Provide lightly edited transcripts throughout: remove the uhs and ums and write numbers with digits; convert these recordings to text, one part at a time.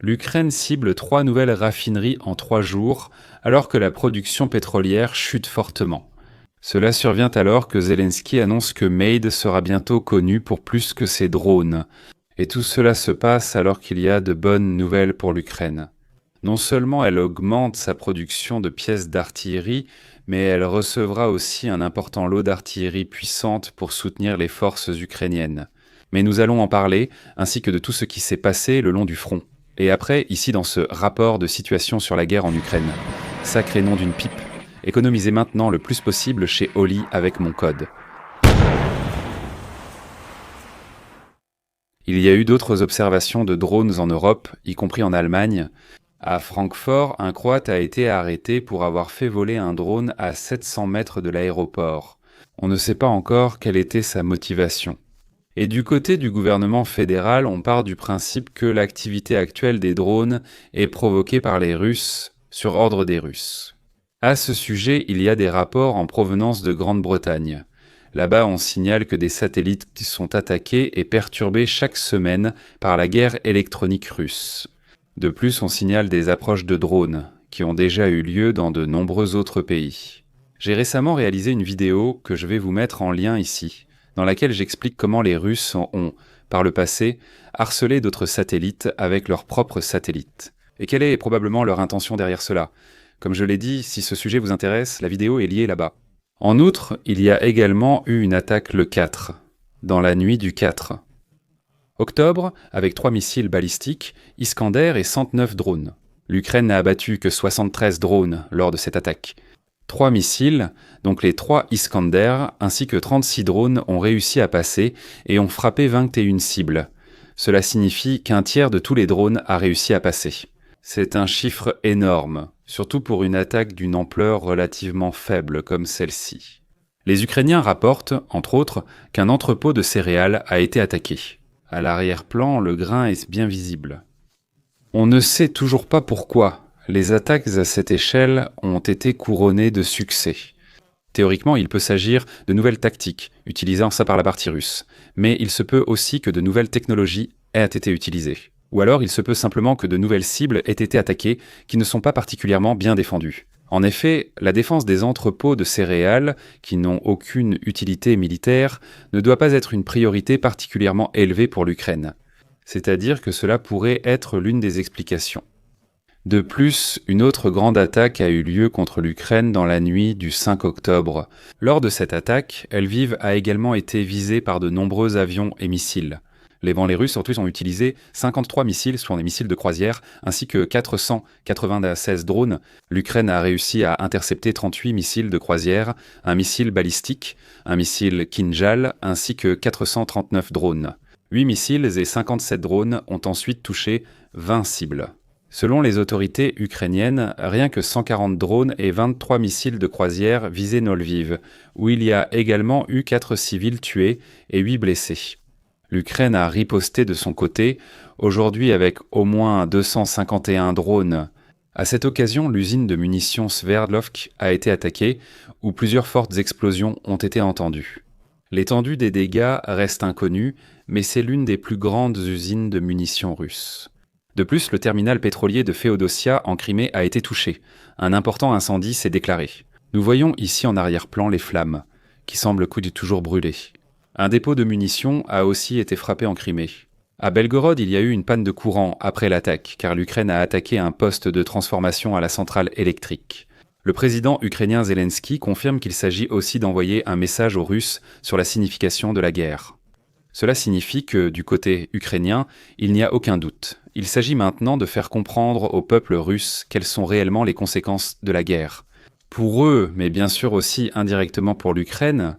L'Ukraine cible 3 nouvelles raffineries en 3 jours, alors que la production pétrolière chute fortement. Cela survient alors que Zelensky annonce que Made sera bientôt connu pour plus que ses drones. Et tout cela se passe alors qu'il y a de bonnes nouvelles pour l'Ukraine. Non seulement elle augmente sa production de pièces d'artillerie, mais elle recevra aussi un important lot d'artillerie puissante pour soutenir les forces ukrainiennes. Mais nous allons en parler, ainsi que de tout ce qui s'est passé le long du front. Et après, ici dans ce rapport de situation sur la guerre en Ukraine. Sacré nom d'une pipe. Économisez maintenant le plus possible chez Oli avec mon code. Il y a eu d'autres observations de drones en Europe, y compris en Allemagne. À Francfort, un Croate a été arrêté pour avoir fait voler un drone à 700 mètres de l'aéroport. On ne sait pas encore quelle était sa motivation. Et du côté du gouvernement fédéral, on part du principe que l'activité actuelle des drones est provoquée par les Russes, sur ordre des Russes. À ce sujet, il y a des rapports en provenance de Grande-Bretagne. Là-bas, on signale que des satellites sont attaqués et perturbés chaque semaine par la guerre électronique russe. De plus, on signale des approches de drones, qui ont déjà eu lieu dans de nombreux autres pays. J'ai récemment réalisé une vidéo que je vais vous mettre en lien ici, dans laquelle j'explique comment les Russes ont, par le passé, harcelé d'autres satellites avec leurs propres satellites. Et quelle est probablement leur intention derrière cela ? Comme je l'ai dit, si ce sujet vous intéresse, la vidéo est liée là-bas. En outre, il y a également eu une attaque le 4, dans la nuit du 4 octobre, avec 3 missiles balistiques, Iskander et 109 drones. L'Ukraine n'a abattu que 73 drones lors de cette attaque. 3 missiles, donc les 3 Iskander, ainsi que 36 drones ont réussi à passer et ont frappé 21 cibles. Cela signifie qu'un tiers de tous les drones a réussi à passer. C'est un chiffre énorme, surtout pour une attaque d'une ampleur relativement faible comme celle-ci. Les Ukrainiens rapportent, entre autres, qu'un entrepôt de céréales a été attaqué. À l'arrière-plan, le grain est bien visible. On ne sait toujours pas pourquoi les attaques à cette échelle ont été couronnées de succès. Théoriquement, il peut s'agir de nouvelles tactiques, utilisant ça par la partie russe, mais il se peut aussi que de nouvelles technologies aient été utilisées. Ou alors il se peut simplement que de nouvelles cibles aient été attaquées qui ne sont pas particulièrement bien défendues. En effet, la défense des entrepôts de céréales, qui n'ont aucune utilité militaire, ne doit pas être une priorité particulièrement élevée pour l'Ukraine. C'est-à-dire que cela pourrait être l'une des explications. De plus, une autre grande attaque a eu lieu contre l'Ukraine dans la nuit du 5 octobre. Lors de cette attaque, Lviv a également été visée par de nombreux avions et missiles. Les Russes, en plus, ont utilisé 53 missiles, soit des missiles de croisière, ainsi que 496 drones. L'Ukraine a réussi à intercepter 38 missiles de croisière, un missile balistique, un missile Kinjal, ainsi que 439 drones. 8 missiles et 57 drones ont ensuite touché 20 cibles. Selon les autorités ukrainiennes, rien que 140 drones et 23 missiles de croisière visaient Lviv, où il y a également eu 4 civils tués et 8 blessés. L'Ukraine a riposté de son côté, aujourd'hui avec au moins 251 drones. À cette occasion, l'usine de munitions Sverdlovsk a été attaquée, où plusieurs fortes explosions ont été entendues. L'étendue des dégâts reste inconnue, mais c'est l'une des plus grandes usines de munitions russes. De plus, le terminal pétrolier de Féodossia en Crimée a été touché. Un important incendie s'est déclaré. Nous voyons ici en arrière-plan les flammes, qui semblent toujours brûler. Un dépôt de munitions a aussi été frappé en Crimée. À Belgorod, il y a eu une panne de courant après l'attaque, car l'Ukraine a attaqué un poste de transformation à la centrale électrique. Le président ukrainien Zelensky confirme qu'il s'agit aussi d'envoyer un message aux Russes sur la signification de la guerre. Cela signifie que, du côté ukrainien, il n'y a aucun doute. Il s'agit maintenant de faire comprendre au peuple russe quelles sont réellement les conséquences de la guerre. Pour eux, mais bien sûr aussi indirectement pour l'Ukraine,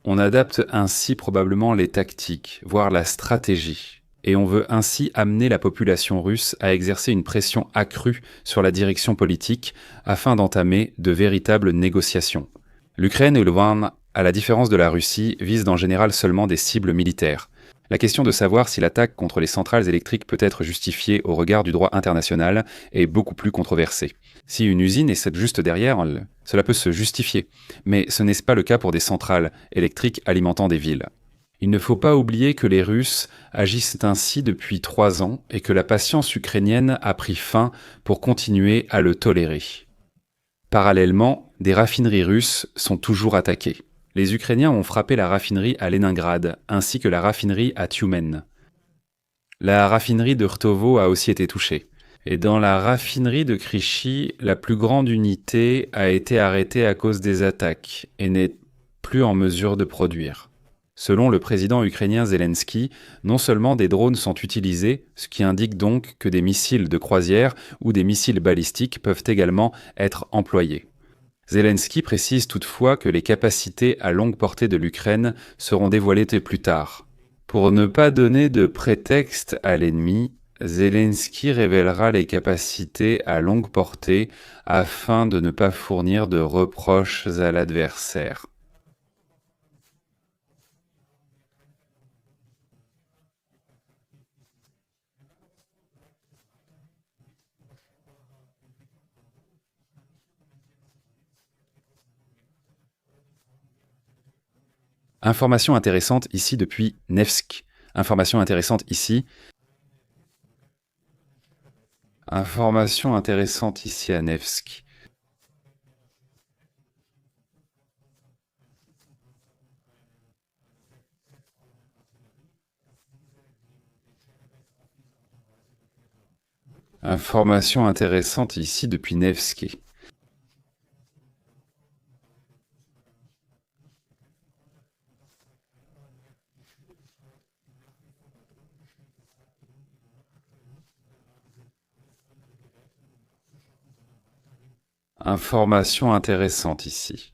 on adapte ainsi probablement les tactiques, voire la stratégie, et on veut ainsi amener la population russe à exercer une pression accrue sur la direction politique afin d'entamer de véritables négociations. L'Ukraine et l'Ukraine, à la différence de la Russie, visent en général seulement des cibles militaires. La question de savoir si l'attaque contre les centrales électriques peut être justifiée au regard du droit international est beaucoup plus controversée. Si une usine est juste derrière, cela peut se justifier, mais ce n'est pas le cas pour des centrales électriques alimentant des villes. Il ne faut pas oublier que les Russes agissent ainsi depuis 3 ans et que la patience ukrainienne a pris fin pour continuer à le tolérer. Parallèlement, des raffineries russes sont toujours attaquées. Les Ukrainiens ont frappé la raffinerie à Leningrad, ainsi que la raffinerie à Tyumen. La raffinerie de Rtovo a aussi été touchée. Et dans la raffinerie de Krichy, la plus grande unité a été arrêtée à cause des attaques et n'est plus en mesure de produire. Selon le président ukrainien Zelensky, non seulement des drones sont utilisés, ce qui indique donc que des missiles de croisière ou des missiles balistiques peuvent également être employés. Zelensky précise toutefois que les capacités à longue portée de l'Ukraine seront dévoilées plus tard. Pour ne pas donner de prétexte à l'ennemi, Zelensky révélera les capacités à longue portée afin de ne pas fournir de reproches à l'adversaire. Information intéressante ici depuis Nevsk. Information intéressante ici. Information intéressante ici à Nevsk. Information intéressante ici depuis Nevsky. Information intéressante ici.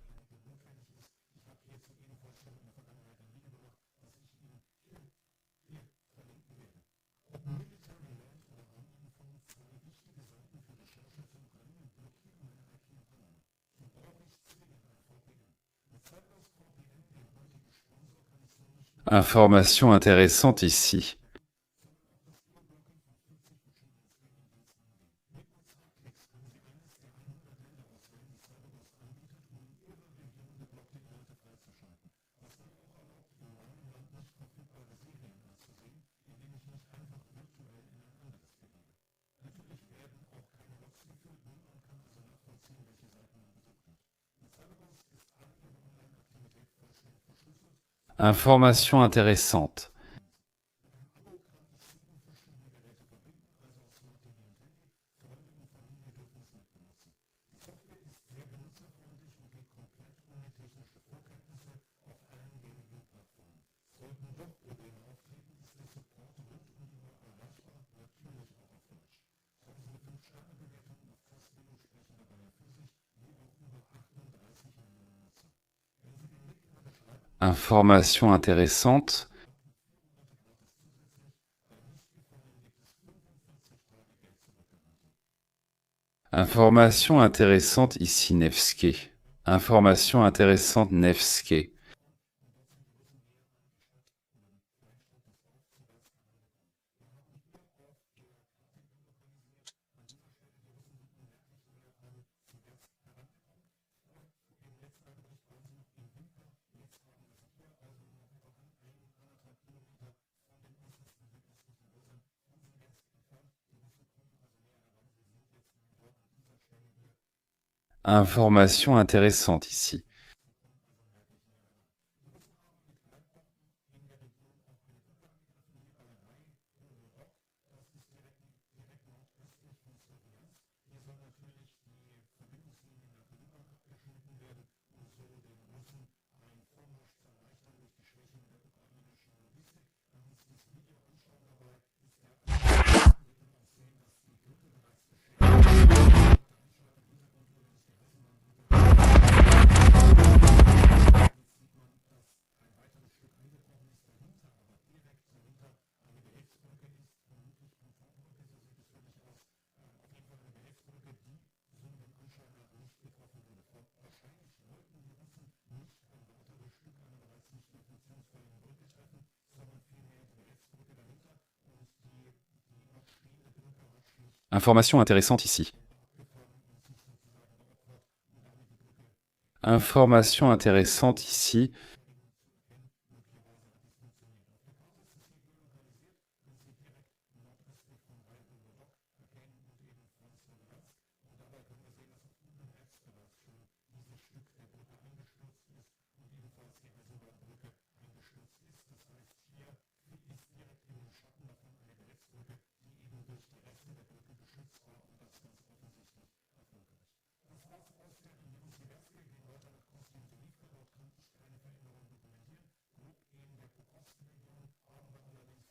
Information intéressante ici. Information intéressante. Information intéressante. Information intéressante ici Nevsky. Information intéressante Nevsky. Information intéressante ici. Information intéressante ici. Information intéressante ici.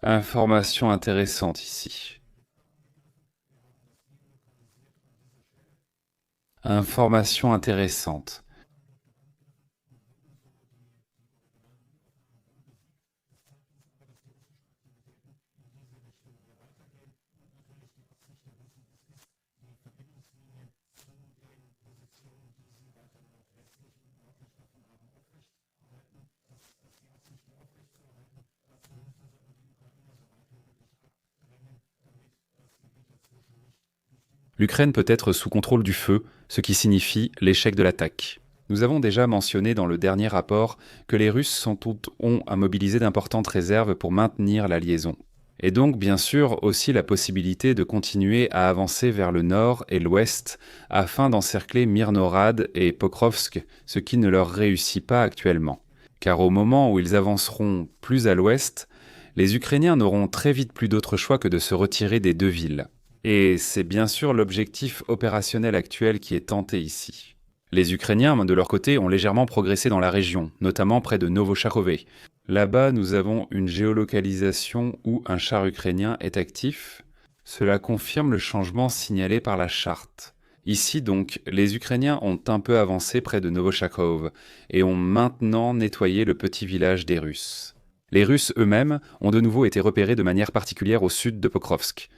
Information intéressante ici. Information intéressante. L'Ukraine peut être sous contrôle du feu, ce qui signifie l'échec de l'attaque. Nous avons déjà mentionné dans le dernier rapport que les Russes ont à mobiliser d'importantes réserves pour maintenir la liaison. Et donc, bien sûr, aussi la possibilité de continuer à avancer vers le nord et l'ouest afin d'encercler Myrnorad et Pokrovsk, ce qui ne leur réussit pas actuellement. Car au moment où ils avanceront plus à l'ouest, les Ukrainiens n'auront très vite plus d'autre choix que de se retirer des deux villes. Et c'est bien sûr l'objectif opérationnel actuel qui est tenté ici. Les Ukrainiens, de leur côté, ont légèrement progressé dans la région, notamment près de Novochakhové. Là-bas, nous avons une géolocalisation où un char ukrainien est actif. Cela confirme le changement signalé par la charte. Ici donc, les Ukrainiens ont un peu avancé près de Novochakhov et ont maintenant nettoyé le petit village des Russes. Les Russes eux-mêmes ont de nouveau été repérés de manière particulière au sud de Pokrovsk.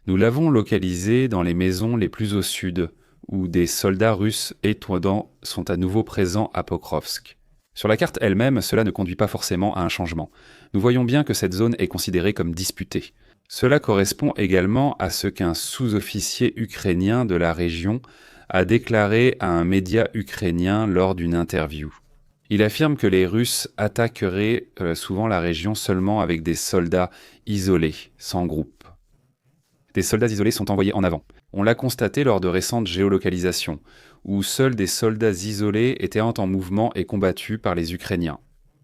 Nous l'avons localisé dans les maisons les plus au sud, où des soldats russes étourdants sont à nouveau présents à Pokrovsk. Sur la carte elle-même, cela ne conduit pas forcément à un changement. Nous voyons bien que cette zone est considérée comme disputée. Cela correspond également à ce qu'un sous-officier ukrainien de la région a déclaré à un média ukrainien lors d'une interview. Il affirme que les Russes attaqueraient souvent la région seulement avec des soldats isolés, sans groupe. Des soldats isolés sont envoyés en avant. On l'a constaté lors de récentes géolocalisations, où seuls des soldats isolés étaient en mouvement et combattus par les Ukrainiens.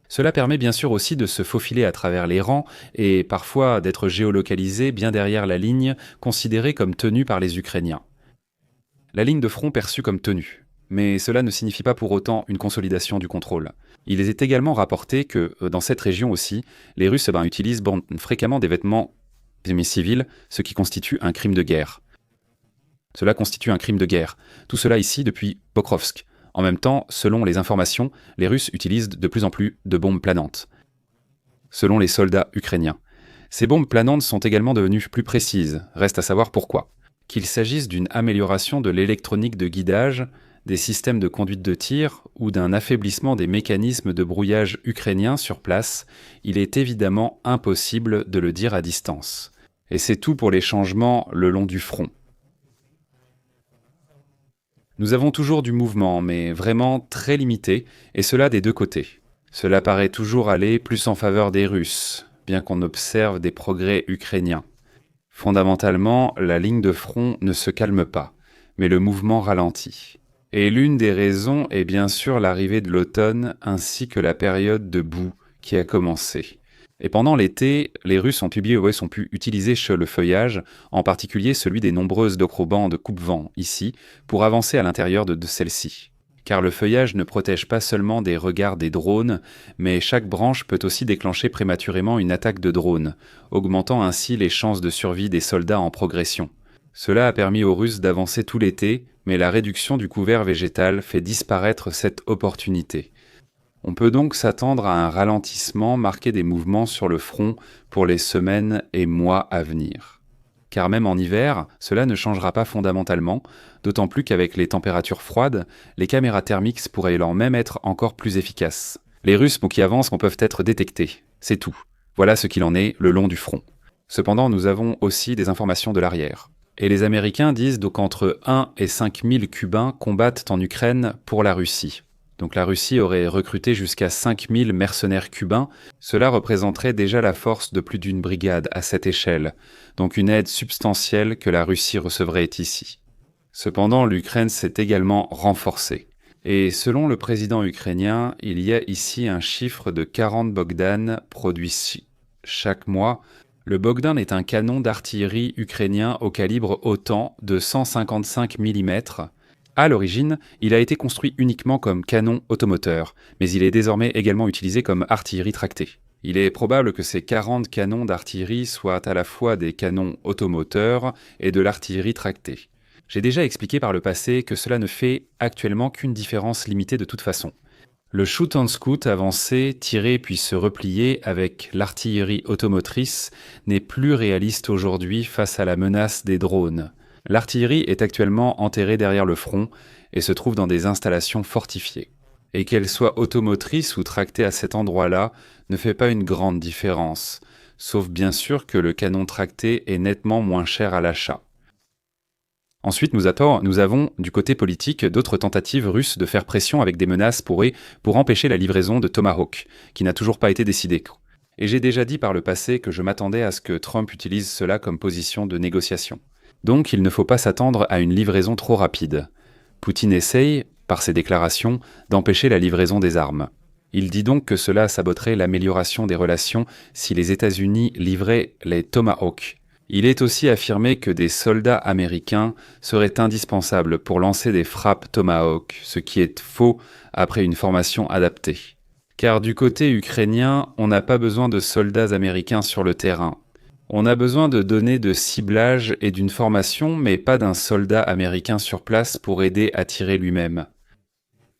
Cela permet bien sûr aussi de se faufiler à travers les rangs et parfois d'être géolocalisé bien derrière la ligne considérée comme tenue par les Ukrainiens. La ligne de front perçue comme tenue. Mais cela ne signifie pas pour autant une consolidation du contrôle. Il est également rapporté que, dans cette région aussi, les Russes utilisent fréquemment des vêtements civils, ce qui constitue un crime de guerre. Cela constitue un crime de guerre. Tout cela ici depuis Pokrovsk. En même temps, selon les informations, les Russes utilisent de plus en plus de bombes planantes. Selon les soldats ukrainiens. Ces bombes planantes sont également devenues plus précises, reste à savoir pourquoi. Qu'il s'agisse d'une amélioration de l'électronique de guidage, des systèmes de conduite de tir ou d'un affaiblissement des mécanismes de brouillage ukrainiens sur place, il est évidemment impossible de le dire à distance. Et c'est tout pour les changements le long du front. Nous avons toujours du mouvement, mais vraiment très limité, et cela des deux côtés. Cela paraît toujours aller plus en faveur des Russes, bien qu'on observe des progrès ukrainiens. Fondamentalement, la ligne de front ne se calme pas, mais le mouvement ralentit. Et l'une des raisons est bien sûr l'arrivée de l'automne ainsi que la période de boue qui a commencé. Et pendant l'été, les Russes ont pu utiliser le feuillage, en particulier celui des nombreuses docrobandes coupe-vent ici, pour avancer à l'intérieur de celles-ci. Car le feuillage ne protège pas seulement des regards des drones, mais chaque branche peut aussi déclencher prématurément une attaque de drone, augmentant ainsi les chances de survie des soldats en progression. Cela a permis aux Russes d'avancer tout l'été, mais la réduction du couvert végétal fait disparaître cette opportunité. On peut donc s'attendre à un ralentissement marqué des mouvements sur le front pour les semaines et mois à venir. Car même en hiver, cela ne changera pas fondamentalement, d'autant plus qu'avec les températures froides, les caméras thermiques pourraient alors même être encore plus efficaces. Les Russes qui avancent peuvent être détectés, c'est tout. Voilà ce qu'il en est le long du front. Cependant, nous avons aussi des informations de l'arrière. Et les Américains disent donc qu'entre 1 et 5 000 Cubains combattent en Ukraine pour la Russie. Donc la Russie aurait recruté jusqu'à 5 000 mercenaires cubains. Cela représenterait déjà la force de plus d'une brigade à cette échelle, donc une aide substantielle que la Russie recevrait ici. Cependant, l'Ukraine s'est également renforcée. Et selon le président ukrainien, il y a ici un chiffre de 40 Bogdan produits chaque mois. Le Bogdan est un canon d'artillerie ukrainien au calibre OTAN de 155 mm. À l'origine, il a été construit uniquement comme canon automoteur, mais il est désormais également utilisé comme artillerie tractée. Il est probable que ces 40 canons d'artillerie soient à la fois des canons automoteurs et de l'artillerie tractée. J'ai déjà expliqué par le passé que cela ne fait actuellement qu'une différence limitée de toute façon. Le shoot-on-scoot avancer, tirer puis se replier avec l'artillerie automotrice n'est plus réaliste aujourd'hui face à la menace des drones. L'artillerie est actuellement enterrée derrière le front et se trouve dans des installations fortifiées. Et qu'elle soit automotrice ou tractée à cet endroit-là ne fait pas une grande différence, sauf bien sûr que le canon tracté est nettement moins cher à l'achat. Ensuite, nous avons, du côté politique, d'autres tentatives russes de faire pression avec des menaces pour empêcher la livraison de Tomahawk, qui n'a toujours pas été décidée. Et j'ai déjà dit par le passé que je m'attendais à ce que Trump utilise cela comme position de négociation. Donc il ne faut pas s'attendre à une livraison trop rapide. Poutine essaye, par ses déclarations, d'empêcher la livraison des armes. Il dit donc que cela saboterait l'amélioration des relations si les États-Unis livraient les Tomahawk. Il est aussi affirmé que des soldats américains seraient indispensables pour lancer des frappes Tomahawk, ce qui est faux après une formation adaptée. Car du côté ukrainien, on n'a pas besoin de soldats américains sur le terrain. On a besoin de données de ciblage et d'une formation, mais pas d'un soldat américain sur place pour aider à tirer lui-même.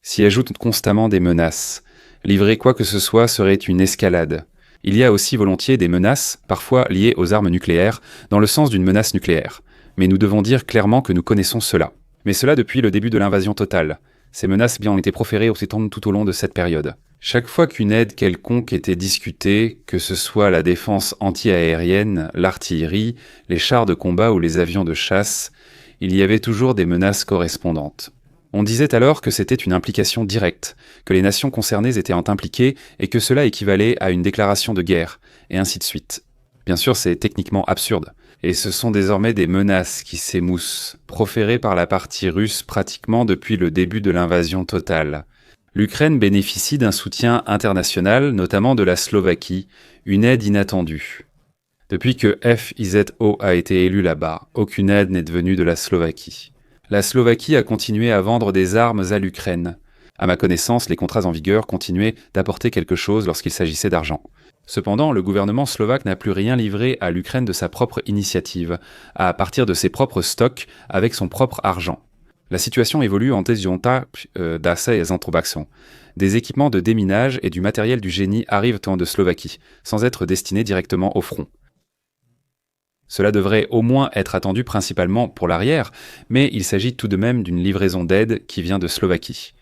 S'y ajoutent constamment des menaces. Livrer quoi que ce soit serait une escalade. Il y a aussi volontiers des menaces, parfois liées aux armes nucléaires, dans le sens d'une menace nucléaire. Mais nous devons dire clairement que nous connaissons cela. Mais cela depuis le début de l'invasion totale. Ces menaces bien ont été proférées tout au long de cette période. Chaque fois qu'une aide quelconque était discutée, que ce soit la défense anti-aérienne, l'artillerie, les chars de combat ou les avions de chasse, il y avait toujours des menaces correspondantes. On disait alors que c'était une implication directe, que les nations concernées étaient impliquées et que cela équivalait à une déclaration de guerre, et ainsi de suite. Bien sûr, c'est techniquement absurde. Et ce sont désormais des menaces qui s'émoussent, proférées par la partie russe pratiquement depuis le début de l'invasion totale. L'Ukraine bénéficie d'un soutien international, notamment de la Slovaquie, une aide inattendue. Depuis que FIZO a été élu là-bas, aucune aide n'est venue de la Slovaquie. La Slovaquie a continué à vendre des armes à l'Ukraine. À ma connaissance, les contrats en vigueur continuaient d'apporter quelque chose lorsqu'il s'agissait d'argent. Cependant, le gouvernement slovaque n'a plus rien livré à l'Ukraine de sa propre initiative, à partir de ses propres stocks, avec son propre argent. La situation évolue en désiunta d'assa et introbaction. Des équipements de déminage et du matériel du génie arrivent de Slovaquie, sans être destinés directement au front. Cela devrait au moins être attendu principalement pour l'arrière, mais il s'agit tout de même d'une livraison d'aide qui vient de Slovaquie.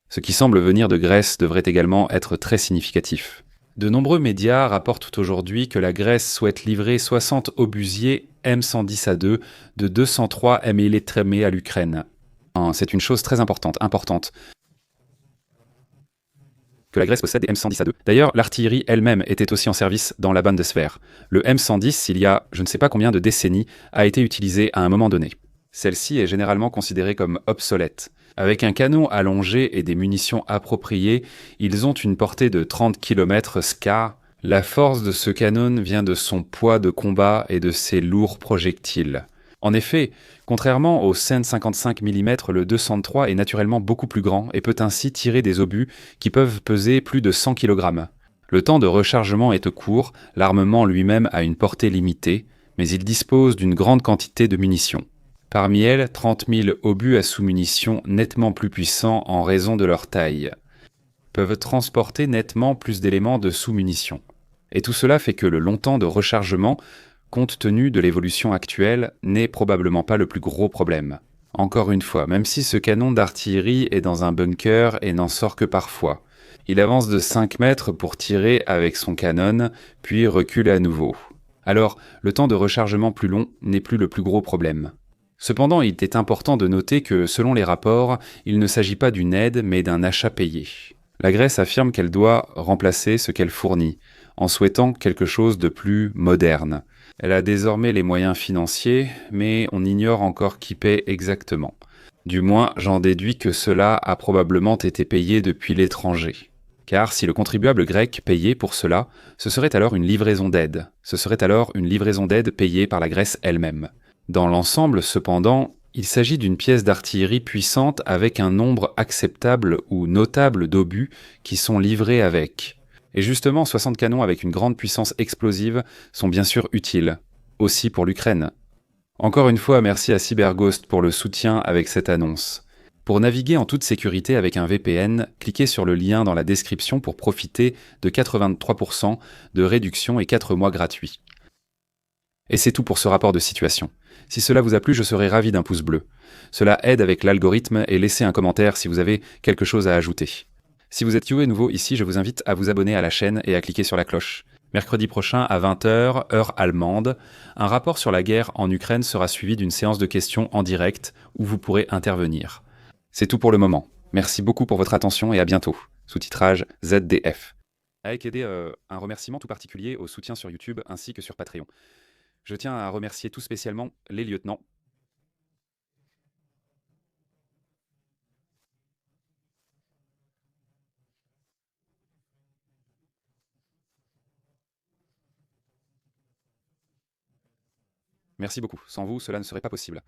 Ce qui semble venir de Grèce devrait également être très significatif. De nombreux médias rapportent aujourd'hui que la Grèce souhaite livrer 60 obusiers M110A2 de 203 mm à l'Ukraine. C'est une chose très importante, que la Grèce possède des M110A2. D'ailleurs, l'artillerie elle-même était aussi en service dans la Bundeswehr. Le M110, il y a je ne sais pas combien de décennies, a été utilisé à un moment donné. Celle-ci est généralement considérée comme obsolète. Avec un canon allongé et des munitions appropriées, ils ont une portée de 30 km SCA. La force de ce canon vient de son poids de combat et de ses lourds projectiles. En effet, contrairement au Sen 55 mm, le 203 est naturellement beaucoup plus grand et peut ainsi tirer des obus qui peuvent peser plus de 100 kg. Le temps de rechargement est court, l'armement lui-même a une portée limitée, mais il dispose d'une grande quantité de munitions. Parmi elles, 30 000 obus à sous-munitions nettement plus puissants en raison de leur taille peuvent transporter nettement plus d'éléments de sous-munitions. Et tout cela fait que le long temps de rechargement, compte tenu de l'évolution actuelle, n'est probablement pas le plus gros problème. Encore une fois, même si ce canon d'artillerie est dans un bunker et n'en sort que parfois, il avance de 5 mètres pour tirer avec son canon, puis recule à nouveau. Alors, le temps de rechargement plus long n'est plus le plus gros problème. Cependant, il est important de noter que, selon les rapports, il ne s'agit pas d'une aide, mais d'un achat payé. La Grèce affirme qu'elle doit remplacer ce qu'elle fournit, en souhaitant quelque chose de plus moderne. Elle a désormais les moyens financiers, mais on ignore encore qui paie exactement. Du moins, j'en déduis que cela a probablement été payé depuis l'étranger. Car si le contribuable grec payait pour cela, ce serait alors une livraison d'aide. Ce serait alors une livraison d'aide payée par la Grèce elle-même. Dans l'ensemble, cependant, il s'agit d'une pièce d'artillerie puissante avec un nombre acceptable ou notable d'obus qui sont livrés avec. Et justement, 60 canons avec une grande puissance explosive sont bien sûr utiles, aussi pour l'Ukraine. Encore une fois, merci à CyberGhost pour le soutien avec cette annonce. Pour naviguer en toute sécurité avec un VPN, cliquez sur le lien dans la description pour profiter de 83% de réduction et 4 mois gratuits. Et c'est tout pour ce rapport de situation. Si cela vous a plu, je serais ravi d'un pouce bleu. Cela aide avec l'algorithme et laissez un commentaire si vous avez quelque chose à ajouter. Si vous êtes nouveau ici, je vous invite à vous abonner à la chaîne et à cliquer sur la cloche. Mercredi prochain à 20 h, heure allemande, un rapport sur la guerre en Ukraine sera suivi d'une séance de questions en direct où vous pourrez intervenir. C'est tout pour le moment. Merci beaucoup pour votre attention et à bientôt. Sous-titrage ZDF. Avec un remerciement tout particulier au soutien sur YouTube ainsi que sur Patreon. Je tiens à remercier tout spécialement les lieutenants. Merci beaucoup. Sans vous, cela ne serait pas possible.